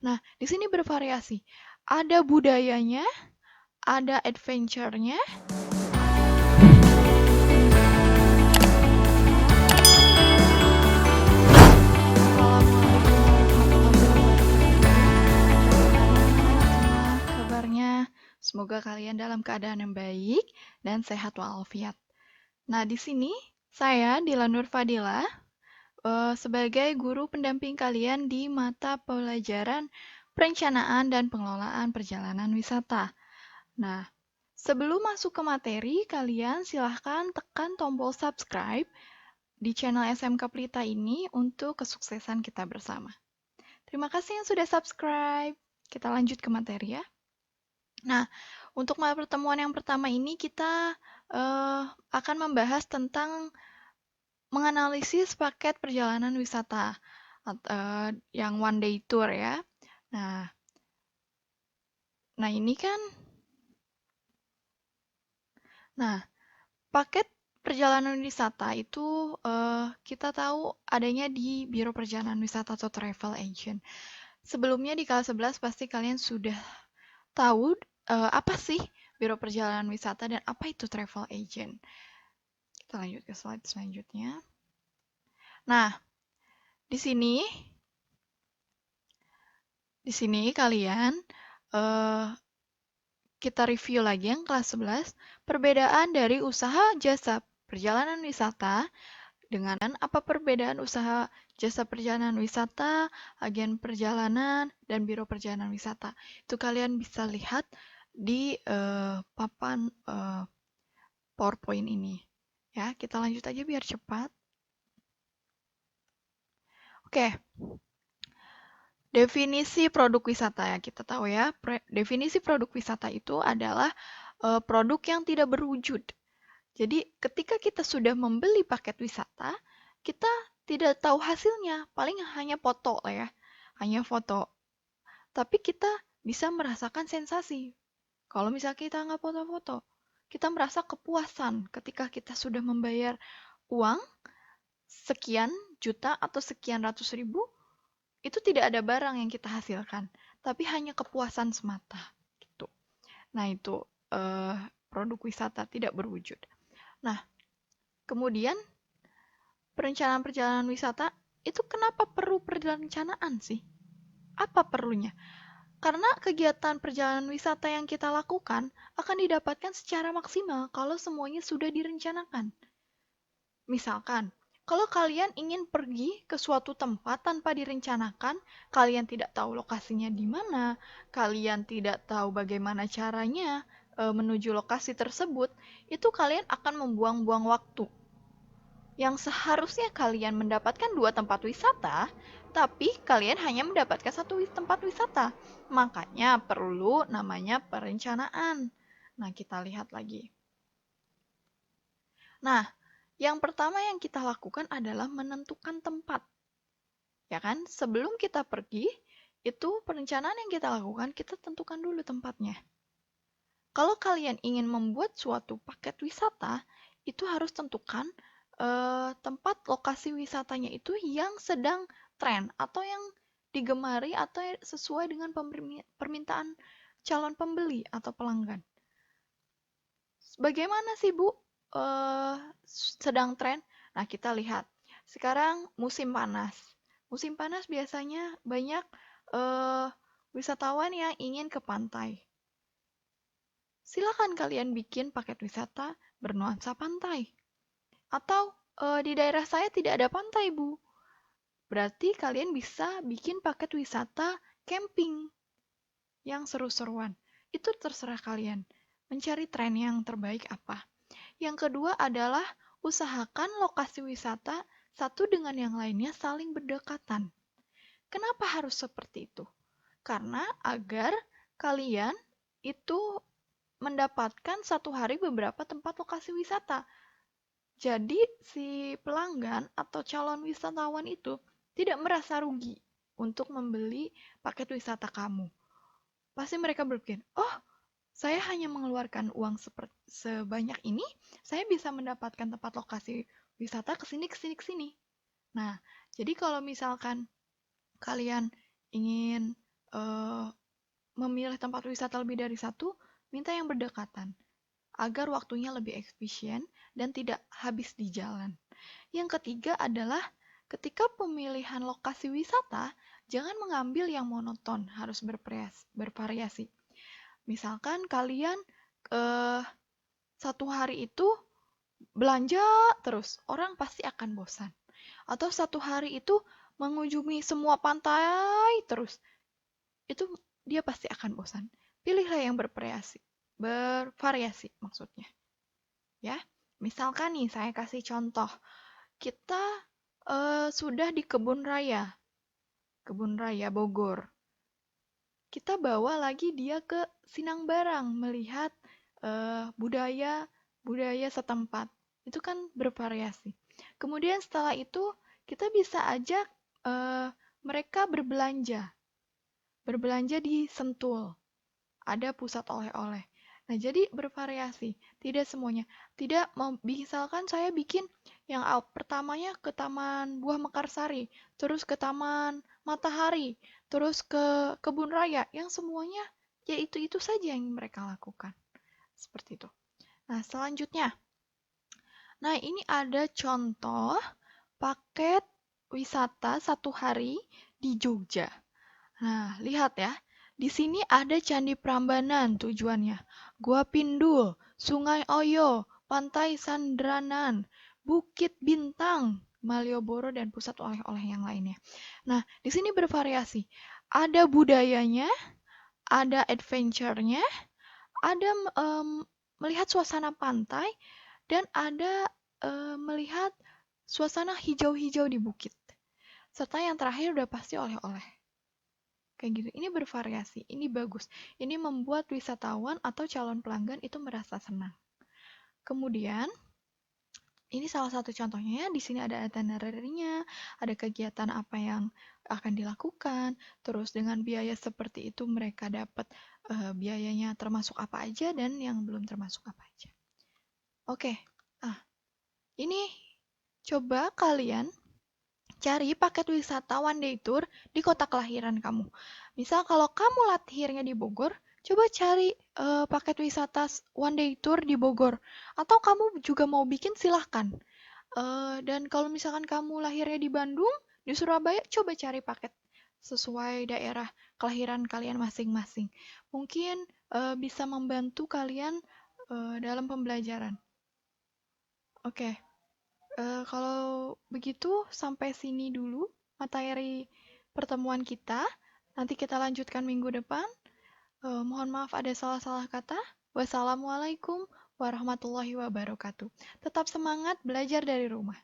Nah, di sini bervariasi. Ada budayanya, ada adventure-nya, kabarnya. Semoga kalian dalam keadaan yang baik dan sehat walafiat. Nah, di sini saya Dila Nur Fadila sebagai guru pendamping kalian di mata pelajaran perencanaan dan pengelolaan perjalanan wisata. Nah, sebelum masuk ke materi, kalian silahkan tekan tombol subscribe di channel SMK Pelita ini untuk kesuksesan kita bersama. Terima kasih yang sudah subscribe. Kita lanjut ke materi ya. Nah, untuk pertemuan yang pertama ini kita akan membahas tentang menganalisis paket perjalanan wisata yang one day tour ya. Nah, ini kan, paket perjalanan wisata itu kita tahu adanya di Biro Perjalanan Wisata atau Travel Agent. Sebelumnya di kelas 11 pasti kalian sudah tahu apa sih Biro Perjalanan Wisata dan apa itu Travel Agent. Kita lanjut ke slide selanjutnya. Nah, di sini kalian kita review lagi yang kelas 11, perbedaan dari usaha jasa perjalanan wisata dengan apa perbedaan usaha jasa perjalanan wisata, agen perjalanan, dan biro perjalanan wisata. Itu kalian bisa lihat di papan PowerPoint ini. Ya, kita lanjut aja biar cepat. Oke. Definisi produk wisata ya, kita tahu ya. Definisi produk wisata itu adalah produk yang tidak berwujud. Jadi ketika kita sudah membeli paket wisata, kita tidak tahu hasilnya, paling hanya foto lah ya, hanya foto. Tapi kita bisa merasakan sensasi. Kalau misalnya kita nggak foto-foto, kita merasa kepuasan ketika kita sudah membayar uang sekian juta atau sekian ratus ribu, itu tidak ada barang yang kita hasilkan, tapi hanya kepuasan semata. Gitu. Nah itu produk wisata tidak berwujud. Nah, kemudian perencanaan perjalanan wisata itu kenapa perlu perencanaan sih? Apa perlunya? Karena kegiatan perjalanan wisata yang kita lakukan akan didapatkan secara maksimal kalau semuanya sudah direncanakan. Misalkan, kalau kalian ingin pergi ke suatu tempat tanpa direncanakan, kalian tidak tahu lokasinya di mana, kalian tidak tahu bagaimana caranya menuju lokasi tersebut, itu kalian akan membuang-buang waktu yang seharusnya kalian mendapatkan 2 tempat wisata, tapi kalian hanya mendapatkan 1 tempat wisata. Makanya perlu namanya perencanaan. Nah, kita lihat lagi. Nah, yang pertama yang kita lakukan adalah menentukan tempat. Ya kan? Sebelum kita pergi, itu perencanaan yang kita lakukan, kita tentukan dulu tempatnya. Kalau kalian ingin membuat suatu paket wisata, itu harus tentukan tempat lokasi wisatanya itu yang sedang tren atau yang digemari atau sesuai dengan permintaan calon pembeli atau pelanggan. Bagaimana sih Bu sedang tren? Nah, kita lihat. Sekarang musim panas. Musim panas biasanya banyak wisatawan yang ingin ke pantai. Silakan kalian bikin paket wisata bernuansa pantai. Atau di daerah saya tidak ada pantai, Bu. Berarti kalian bisa bikin paket wisata camping yang seru-seruan. Itu terserah kalian. Mencari tren yang terbaik apa. Yang kedua adalah usahakan lokasi wisata satu dengan yang lainnya saling berdekatan. Kenapa harus seperti itu? Karena agar kalian itu mendapatkan satu hari beberapa tempat lokasi wisata. Jadi si pelanggan atau calon wisatawan itu tidak merasa rugi untuk membeli paket wisata kamu. Pasti mereka berpikir, oh saya hanya mengeluarkan uang sebanyak ini, saya bisa mendapatkan tempat lokasi wisata kesini, kesini, kesini. Nah, jadi kalau misalkan kalian ingin memilih tempat wisata lebih dari satu, minta yang berdekatan agar waktunya lebih efisien dan tidak habis di jalan. Yang ketiga adalah ketika pemilihan lokasi wisata, jangan mengambil yang monoton, harus bervariasi. Misalkan kalian eh, satu hari itu belanja terus, orang pasti akan bosan. Atau satu hari itu mengunjungi semua pantai terus, itu dia pasti akan bosan. Pilihlah yang bervariasi maksudnya. Ya, misalkan nih saya kasih contoh, kita sudah di Kebun Raya Bogor. Kita bawa lagi dia ke Sinangbarang melihat budaya budaya setempat. Itu kan bervariasi. Kemudian setelah itu kita bisa ajak mereka berbelanja di Sentul. Ada pusat oleh-oleh. Nah, jadi bervariasi, tidak semuanya. Tidak misalkan saya bikin yang pertamanya ke Taman Buah Mekarsari, terus ke Taman Matahari, terus ke Kebun Raya, yang semuanya ya itu saja yang mereka lakukan. Seperti itu. Nah, selanjutnya. Nah, ini ada contoh paket wisata 1 hari di Jogja. Nah, lihat ya. Di sini ada Candi Prambanan tujuannya. Gua Pindul, Sungai Oyo, Pantai Sandranan, Bukit Bintang, Malioboro, dan pusat oleh-oleh yang lainnya. Nah, di sini bervariasi. Ada budayanya, ada adventure-nya, ada melihat suasana pantai, dan ada melihat suasana hijau-hijau di bukit. Serta yang terakhir udah pasti oleh-oleh. Kayak gitu. Ini bervariasi, ini bagus. Ini membuat wisatawan atau calon pelanggan itu merasa senang. Kemudian, ini salah satu contohnya ya. Di sini ada itinerary-nya, ada kegiatan apa yang akan dilakukan, terus dengan biaya seperti itu mereka dapat biayanya termasuk apa aja dan yang belum termasuk apa aja. Oke, ini coba kalian cari paket wisata one day tour di kota kelahiran kamu. Misal kalau kamu lahirnya di Bogor, coba cari paket wisata one day tour di Bogor. Atau kamu juga mau bikin, silahkan. Dan kalau misalkan kamu lahirnya di Bandung, di Surabaya, coba cari paket sesuai daerah kelahiran kalian masing-masing. Mungkin bisa membantu kalian dalam pembelajaran. Oke. Kalau begitu, sampai sini dulu materi pertemuan kita. Nanti kita lanjutkan minggu depan. Mohon maaf ada salah-salah kata. Wassalamualaikum warahmatullahi wabarakatuh. Tetap semangat belajar dari rumah.